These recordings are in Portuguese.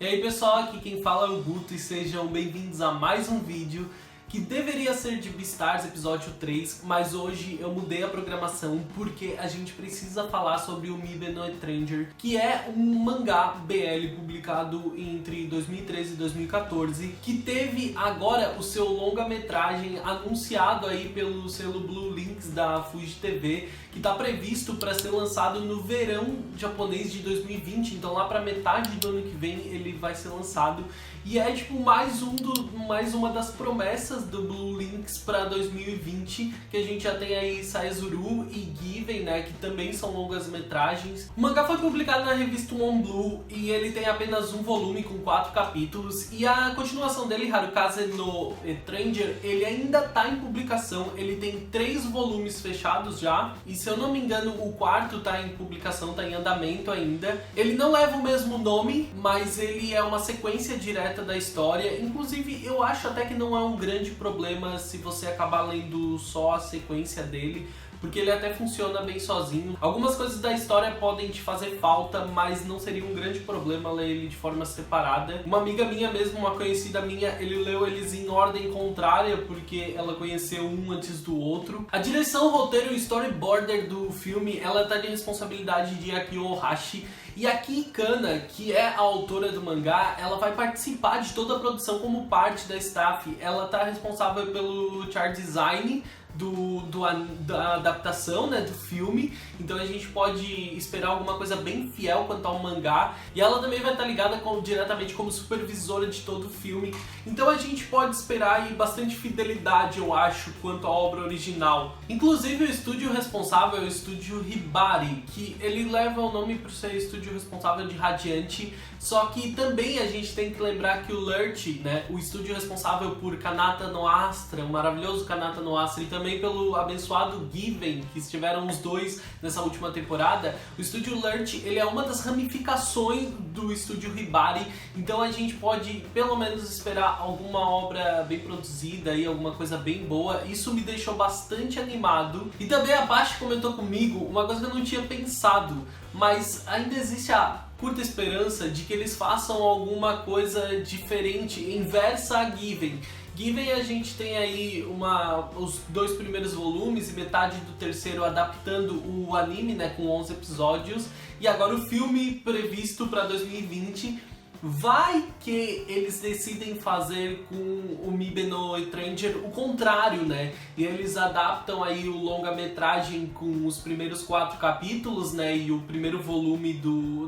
E aí pessoal, aqui quem fala é o Guto e sejam bem-vindos a mais um vídeo que deveria ser de Beastars episódio 3, mas hoje eu mudei a programação porque a gente precisa falar sobre o Mibe no Etranger, que é um mangá BL publicado entre 2013 e 2014, que teve agora o seu longa-metragem anunciado aí pelo selo Blue Links da Fuji TV, que está previsto para ser lançado no verão japonês de 2020, então lá para metade do ano que vem ele vai ser lançado. E é tipo mais uma das promessas do Blue Links para 2020, que a gente já tem aí Saezuru e Given, né, que também são longas metragens. O mangá foi publicado na revista One Blue e ele tem apenas um volume com 4 capítulos, e a continuação dele, Harukaze no Etranger, ele ainda tá em publicação, ele tem 3 volumes fechados já, e se eu não me engano o quarto tá em publicação, tá em andamento ainda. Ele não leva o mesmo nome, mas ele é uma sequência direta da história. Inclusive eu acho até que não é um grande problema se você acabar lendo só a sequência dele, porque ele até funciona bem sozinho. Algumas coisas da história podem te fazer falta, mas não seria um grande problema ler ele de forma separada. Uma amiga minha mesmo, uma conhecida minha, ele leu eles em ordem contrária, porque ela conheceu um antes do outro. A direção, roteiro e storyboarder do filme, ela tá de responsabilidade de Akio Ohashi. E a Ki Kana, que é a autora do mangá, ela vai participar de toda a produção como parte da staff. Ela tá responsável pelo chart design da adaptação, né, do filme, então a gente pode esperar alguma coisa bem fiel quanto ao mangá, e ela também vai estar ligada diretamente como supervisora de todo o filme, então a gente pode esperar aí bastante fidelidade, eu acho, quanto à obra original. Inclusive o estúdio responsável é o estúdio Hibari, que ele leva o nome por ser estúdio responsável de Radiante, só que também a gente tem que lembrar que o Lurch, né, o estúdio responsável por Kanata no Astra, o maravilhoso Kanata no Astra, e também pelo abençoado Given, que estiveram os dois nessa última temporada, o estúdio Lurch, ele é uma das ramificações do estúdio Hibari, então a gente pode pelo menos esperar alguma obra bem produzida e alguma coisa bem boa. Isso me deixou bastante animado. E também a Paty comentou comigo uma coisa que eu não tinha pensado, mas ainda existe a curta esperança de que eles façam alguma coisa diferente, inversa a Given. Given, a gente tem aí os 2 primeiros volumes e metade do terceiro adaptando o anime, né, com 11 episódios, e agora o filme previsto para 2020. Vai que eles decidem fazer com o Mibe no Etranger o contrário, né? E eles adaptam aí o longa-metragem com os primeiros 4 capítulos, né? E o primeiro volume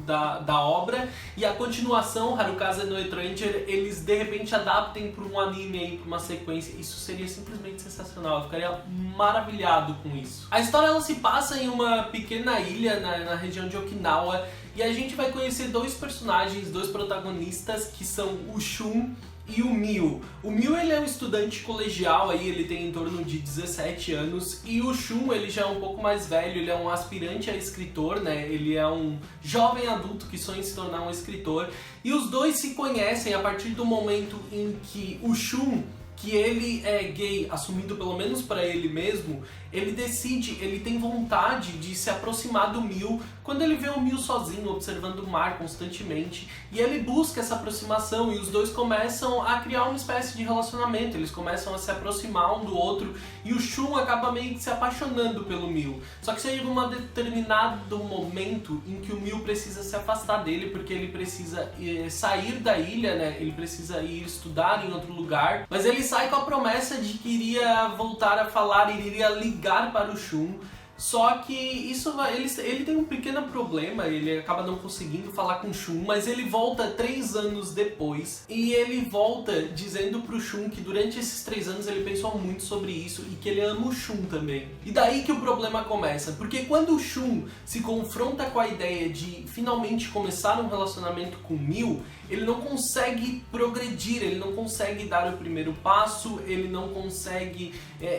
da obra. E a continuação, Harukaze no Etranger, eles de repente adaptem para um anime aí, para uma sequência. Isso seria simplesmente sensacional. Eu ficaria maravilhado com isso. A história ela se passa em uma pequena ilha na região de Okinawa. E a gente vai conhecer 2 personagens, 2 protagonistas, que são o Shun e o Mio. O Mio, ele é um estudante colegial, aí ele tem em torno de 17 anos, e o Shun, ele já é um pouco mais velho, ele é um aspirante a escritor, né? Ele é um jovem adulto que sonha em se tornar um escritor, e os dois se conhecem a partir do momento em que o Shun, que ele é gay, assumido pelo menos para ele mesmo, ele decide, ele tem vontade de se aproximar do Mio quando ele vê o Mio sozinho, observando o mar constantemente, e ele busca essa aproximação, e os dois começam a criar uma espécie de relacionamento, eles começam a se aproximar um do outro, e o Shun acaba meio que se apaixonando pelo Mio. Só que chega um determinado momento em que o Mio precisa se afastar dele, porque ele precisa sair da ilha, né? Ele precisa ir estudar em outro lugar, mas ele sai com a promessa de que iria voltar a falar, iria ligar para o Shun. Só que ele tem um pequeno problema, ele acaba não conseguindo falar com o Shun, mas ele volta 3 anos depois, e ele volta dizendo pro Shun que durante esses 3 anos ele pensou muito sobre isso e que ele ama o Shun também. E daí que o problema começa, porque quando o Shun se confronta com a ideia de finalmente começar um relacionamento com o Mio, ele não consegue progredir, ele não consegue dar o primeiro passo, ele não consegue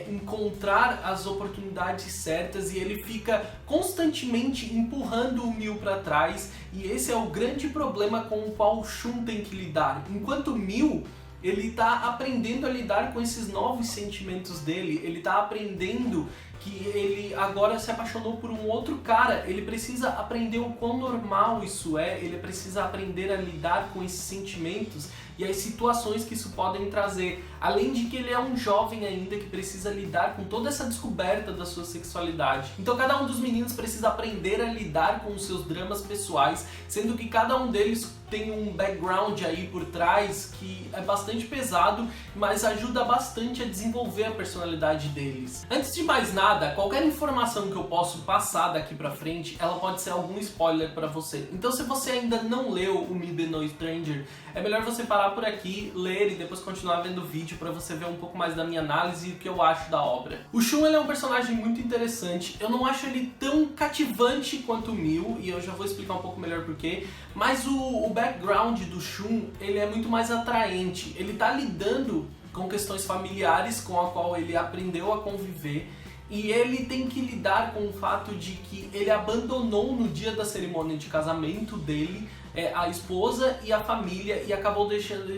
encontrar as oportunidades certas, e ele fica constantemente empurrando o Mio para trás, e esse é o grande problema com o qual o Shun tem que lidar. Enquanto o Mio, ele tá aprendendo a lidar com esses novos sentimentos dele, ele tá aprendendo que ele agora se apaixonou por um outro cara, ele precisa aprender o quão normal isso é, ele precisa aprender a lidar com esses sentimentos e as situações que isso podem trazer. Além de que ele é um jovem ainda que precisa lidar com toda essa descoberta da sua sexualidade. Então cada um dos meninos precisa aprender a lidar com os seus dramas pessoais, sendo que cada um deles tem um background aí por trás que é bastante pesado, mas ajuda bastante a desenvolver a personalidade deles. Antes de mais nada, qualquer informação que eu posso passar daqui pra frente, ela pode ser algum spoiler pra você. Então se você ainda não leu o Me The No Stranger, é melhor você parar por aqui, ler e depois continuar vendo o vídeo pra você ver um pouco mais da minha análise e o que eu acho da obra. O Shun, ele é um personagem muito interessante, eu não acho ele tão cativante quanto o Miu, e eu já vou explicar um pouco melhor porquê, mas o background do Shun, ele é muito mais atraente, ele tá lidando com questões familiares com a qual ele aprendeu a conviver, e ele tem que lidar com o fato de que ele abandonou no dia da cerimônia de casamento dele a esposa e a família e acabou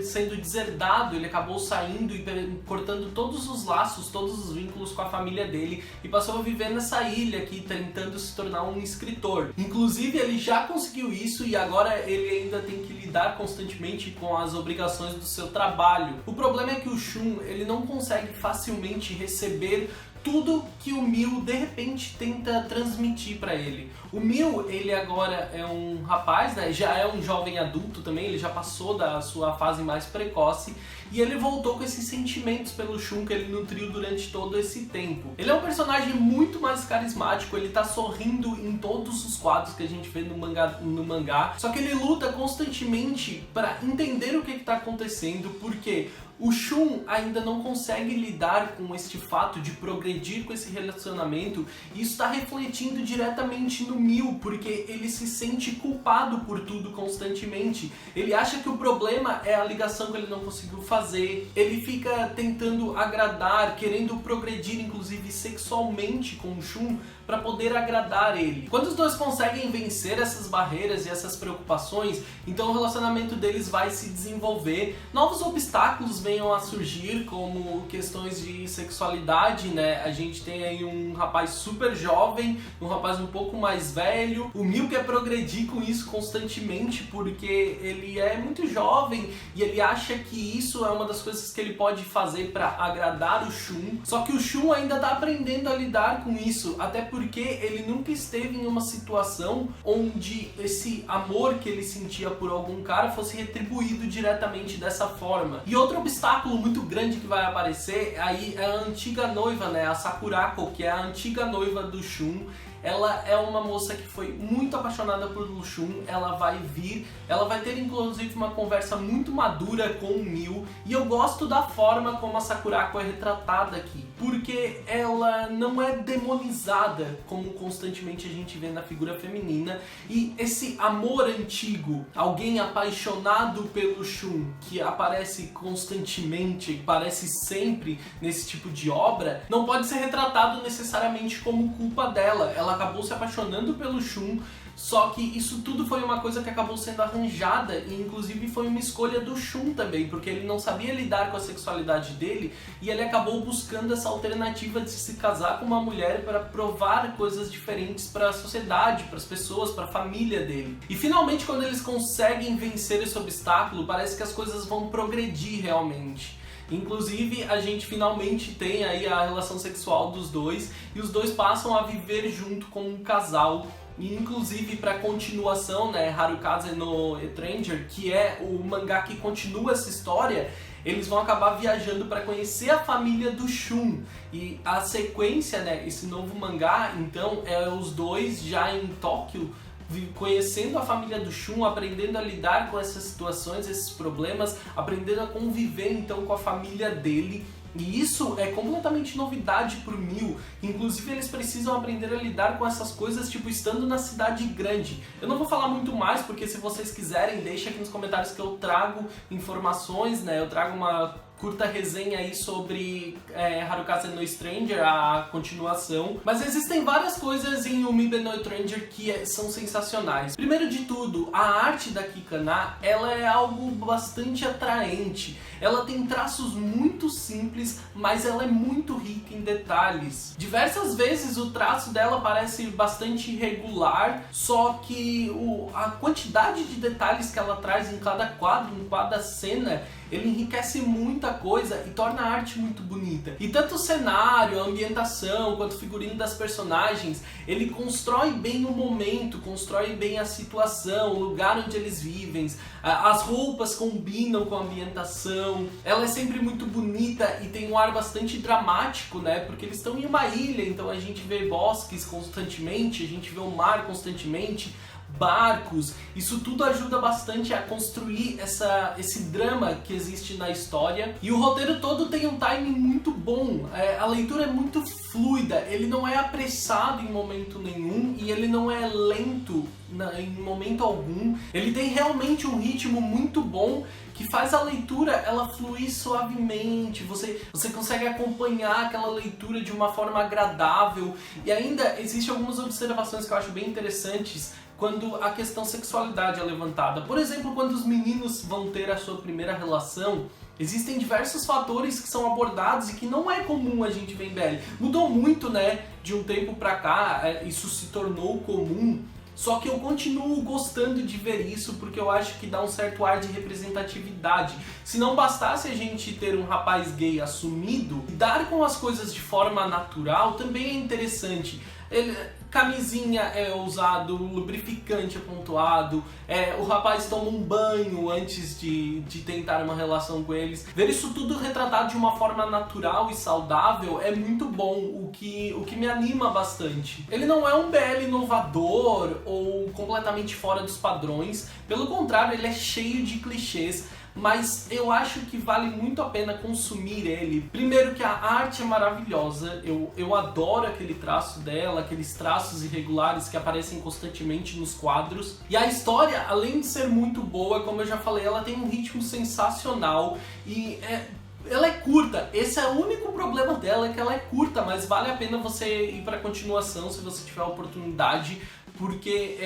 sendo deserdado, ele acabou saindo e cortando todos os laços, todos os vínculos com a família dele e passou a viver nessa ilha aqui, tentando se tornar um escritor. Inclusive ele já conseguiu isso e agora ele ainda tem que lidar constantemente com as obrigações do seu trabalho. O problema é que o Shun, ele não consegue facilmente receber tudo que o Miu de repente tenta transmitir para ele. O Miu, ele agora é um rapaz, né? Já é um jovem adulto também, ele já passou da sua fase mais precoce e ele voltou com esses sentimentos pelo Shun que ele nutriu durante todo esse tempo. Ele é um personagem muito mais carismático, ele tá sorrindo em todos os quadros que a gente vê no mangá, só que ele luta constantemente para entender o que tá acontecendo, porque o Shun ainda não consegue lidar com este fato de progredir com esse relacionamento e isso está refletindo diretamente no Miu, porque ele se sente culpado por tudo constantemente. Ele acha que o problema é a ligação que ele não conseguiu fazer, ele fica tentando agradar, querendo progredir inclusive sexualmente com o Shun para poder agradar ele. Quando os dois conseguem vencer essas barreiras e essas preocupações, então o relacionamento deles vai se desenvolver, novos obstáculos venham a surgir, como questões de sexualidade, né? A gente tem aí um rapaz super jovem, um rapaz um pouco mais velho. O Miu quer progredir com isso constantemente, porque ele é muito jovem e ele acha que isso é uma das coisas que ele pode fazer para agradar o Shun. Só que o Shun ainda tá aprendendo a lidar com isso, até porque ele nunca esteve em uma situação onde esse amor que ele sentia por algum cara fosse retribuído diretamente dessa forma. E outro obstáculo muito grande que vai aparecer aí é a antiga noiva, né, a Sakurako, que é a antiga noiva do Shun. Ela é uma moça que foi muito apaixonada por Shun, ela vai ter inclusive uma conversa muito madura com o Miu, e eu gosto da forma como a Sakurako é retratada aqui, porque ela não é demonizada como constantemente a gente vê na figura feminina, e esse amor antigo, alguém apaixonado pelo Shun, que aparece constantemente, aparece sempre nesse tipo de obra, não pode ser retratado necessariamente como culpa dela. Ela acabou se apaixonando pelo Shun, só que isso tudo foi uma coisa que acabou sendo arranjada e inclusive foi uma escolha do Shun também, porque ele não sabia lidar com a sexualidade dele e ele acabou buscando essa alternativa de se casar com uma mulher para provar coisas diferentes para a sociedade, para as pessoas, para a família dele. E finalmente, quando eles conseguem vencer esse obstáculo, parece que as coisas vão progredir realmente. Inclusive, a gente finalmente tem aí a relação sexual dos dois e os dois passam a viver junto como um casal. E inclusive para continuação, né, Harukaze no Stranger, que é o mangá que continua essa história, eles vão acabar viajando para conhecer a família do Shun. E a sequência, né, esse novo mangá, então, é os dois já em Tóquio, conhecendo a família do Shun, aprendendo a lidar com essas situações, esses problemas, aprendendo a conviver então com a família dele. E isso é completamente novidade pro Mil. Inclusive eles precisam aprender a lidar com essas coisas, tipo, estando na cidade grande. Eu não vou falar muito mais, porque se vocês quiserem, deixa aqui nos comentários que eu trago informações, né? Eu trago uma curta resenha aí sobre Harukaze no Stranger, a continuação. Mas existem várias coisas em Umibe no Stranger que são sensacionais. Primeiro de tudo, a arte da Kikana, ela é algo bastante atraente. Ela tem traços muito simples, mas ela é muito rica em detalhes. Diversas vezes o traço dela parece bastante irregular, só que a quantidade de detalhes que ela traz em cada quadro, em cada cena, ele enriquece muita coisa e torna a arte muito bonita. E tanto o cenário, a ambientação, quanto o figurino das personagens, ele constrói bem o momento, constrói bem a situação, o lugar onde eles vivem, as roupas combinam com a ambientação, ela é sempre muito bonita e tem um ar bastante dramático, né? Porque eles estão em uma ilha, então a gente vê bosques constantemente, a gente vê o mar constantemente, barcos, isso tudo ajuda bastante a construir esse drama que existe na história. E o roteiro todo tem um timing muito bom, a leitura é muito fluida, ele não é apressado em momento nenhum e ele não é lento em momento algum. Ele tem realmente um ritmo muito bom que faz a leitura ela fluir suavemente, você consegue acompanhar aquela leitura de uma forma agradável. E ainda existem algumas observações que eu acho bem interessantes quando a questão sexualidade é levantada. Por exemplo, quando os meninos vão ter a sua primeira relação, existem diversos fatores que são abordados e que não é comum a gente ver em BL. Mudou muito, né, de um tempo pra cá, isso se tornou comum. Só que eu continuo gostando de ver isso porque eu acho que dá um certo ar de representatividade. Se não bastasse a gente ter um rapaz gay assumido, lidar com as coisas de forma natural também é interessante. Camisinha é usado, lubrificante é pontuado, o rapaz toma um banho antes de tentar uma relação com eles. Ver isso tudo retratado de uma forma natural e saudável é muito bom, o que me anima bastante. Ele não é um BL inovador ou completamente fora dos padrões, pelo contrário, ele é cheio de clichês, mas eu acho que vale muito a pena consumir ele. Primeiro que a arte é maravilhosa, eu adoro aquele traço dela, aqueles traços irregulares que aparecem constantemente nos quadros. E a história, além de ser muito boa, como eu já falei, ela tem um ritmo sensacional e ela é curta. Esse é o único problema dela, é que ela é curta, mas vale a pena você ir para a continuação se você tiver a oportunidade, porque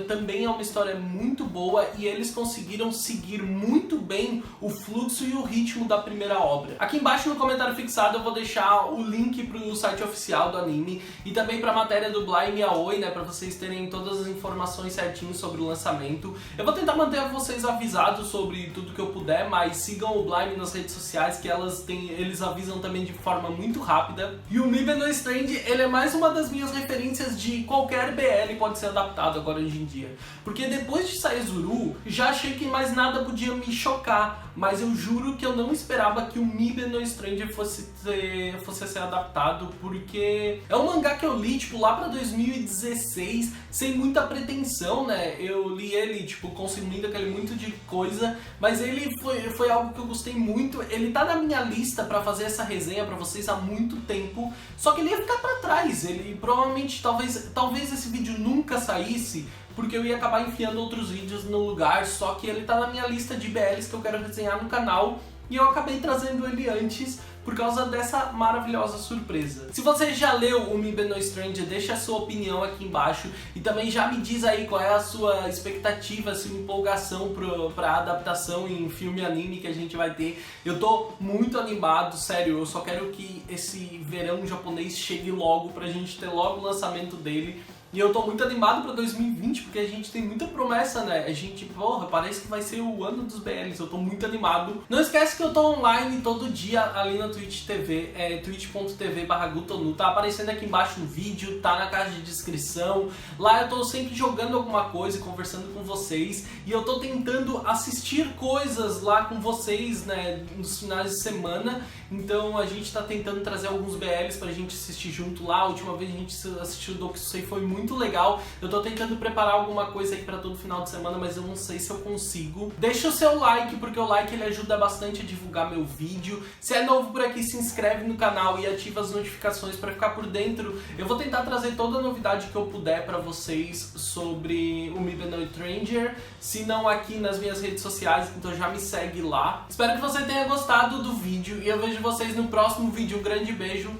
também é uma história muito boa e eles conseguiram seguir muito bem o fluxo e o ritmo da primeira obra. Aqui embaixo no comentário fixado eu vou deixar o link pro site oficial do anime e também pra matéria do Bly e Aoi, né, pra vocês terem todas as informações certinho sobre o lançamento. Eu vou tentar manter vocês avisados sobre tudo que eu puder, mas sigam o Bly nas redes sociais que eles avisam também de forma muito rápida. E o Umibe no Strange, ele é mais uma das minhas referências de qualquer BL pode ser adaptado agora hoje em dia. Porque depois de Saizuru, já achei que mais nada podia me chocar, mas eu juro que eu não esperava que o Umibe no Stranger fosse ser adaptado, porque é um mangá que eu li, tipo, lá pra 2016, sem muita pretensão, né? Eu li ele, tipo, consumindo aquele muito de coisa, mas ele foi algo que eu gostei muito. Ele tá na minha lista pra fazer essa resenha pra vocês há muito tempo, só que ele ia ficar pra trás. Ele provavelmente, talvez esse vídeo nunca saísse, porque eu ia acabar enfiando outros vídeos no lugar, só que ele tá na minha lista de BLs que eu quero resenhar no canal, e eu acabei trazendo ele antes por causa dessa maravilhosa surpresa. Se você já leu o Umibe no Stranger, deixa a sua opinião aqui embaixo e também já me diz aí qual é a sua expectativa, a sua empolgação pra adaptação em filme e anime que a gente vai ter. Eu tô muito animado, sério, eu só quero que esse verão japonês chegue logo pra gente ter logo o lançamento dele. E eu tô muito animado pra 2020, porque a gente tem muita promessa, né? A gente, porra, parece que vai ser o ano dos BLs, eu tô muito animado. Não esquece que eu tô online todo dia ali na Twitch TV, twitch.tv/gutonu, tá aparecendo aqui embaixo no vídeo, tá na caixa de descrição. Lá eu tô sempre jogando alguma coisa e conversando com vocês, e eu tô tentando assistir coisas lá com vocês, né, nos finais de semana. Então a gente tá tentando trazer alguns BLs pra gente assistir junto lá. A última vez a gente assistiu o Dokusei, foi muito muito legal. Eu tô tentando preparar alguma coisa aí pra todo final de semana, mas eu não sei se eu consigo. Deixa o seu like, porque o like ele ajuda bastante a divulgar meu vídeo. Se é novo por aqui, se inscreve no canal e ativa as notificações pra ficar por dentro. Eu vou tentar trazer toda a novidade que eu puder pra vocês sobre o Mibenoid Stranger, se não aqui nas minhas redes sociais, então já me segue lá. Espero que você tenha gostado do vídeo e eu vejo vocês no próximo vídeo. Um grande beijo.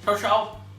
Tchau, tchau.